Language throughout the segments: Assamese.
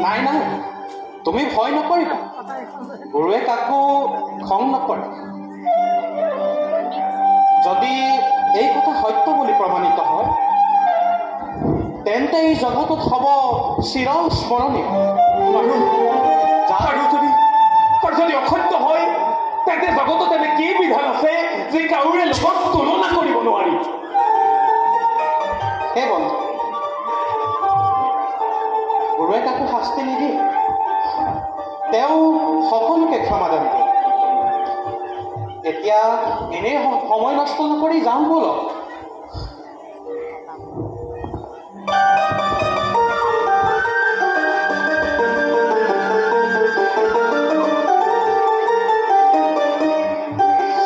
নাই নাই, তুমি ভয় নকৰিবা। গুৰুৱে কাকো খং নকৰে। যদি এই কথা সত্য বুলি প্ৰমাণিত হয়, তেন্তে এই জগতত হ'ব চিৰস্মৰণীয়। আৰু যদি অসত্য হয়, তেন্তে জগতত এনে কি বিধান আছে যে কাৰোৰে লগত তুলনা কৰিব নোৱাৰি? হে বন্ধু, গুৰুৱে কাকো শাস্তি নিদিয়ে, তেওঁ সকলোকে ক্ষমা দান দিয়ে। এতিয়া এনেই সময় নষ্ট নকৰি যাওঁ বলক।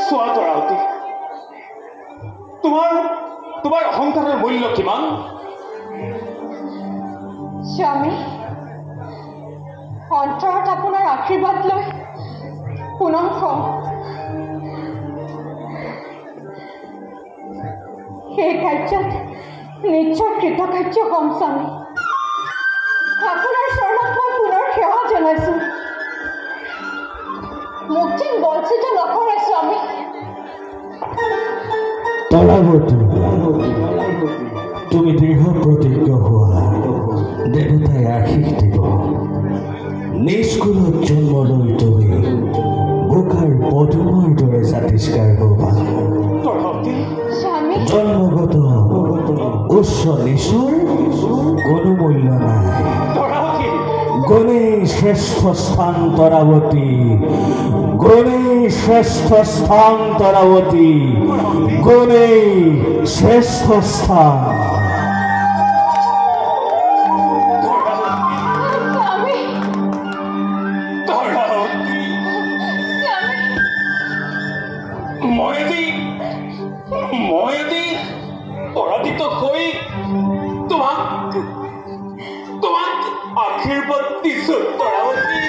চোৱা তৰাৱতী, তোমাৰ অহংকাৰৰ মূল্য কিমান? স্বামী, অন্তৰত আপোনাৰ আশীৰ্বাদ লৈ পুনম কওঁ, সেই কাৰ্যত নিশ্চয় কৃতকাৰ্য হ'ম স্বামী। আপোনাৰ চৰণত মই পুনৰ সেৱা জনাইছোঁ। মোক যেন বঞ্চিত নকৰে স্বামী। তৰাৱতী, তুমি দৃঢ় প্ৰতিজ্ঞ হোৱা, দেৱতাই আশীষ দিব। নিষ্কুলত জন্ম লৈ তুমি বোকাৰ পদুমৰ দৰে জাতিষ্কাৰ হবা। জন্মগত উচ্চ নিচৰ কোনো মূল্য নাই। গুণেই শ্ৰেষ্ঠ স্থান তৰাৱতী, গুণেই শ্ৰেষ্ঠ স্থান তৰাৱতী, গুণেই শ্ৰেষ্ঠ স্থান। মই এটি পৰাজিত হৈ তোমাক আশীৰ্বাদ দিছো তৰাৱতী।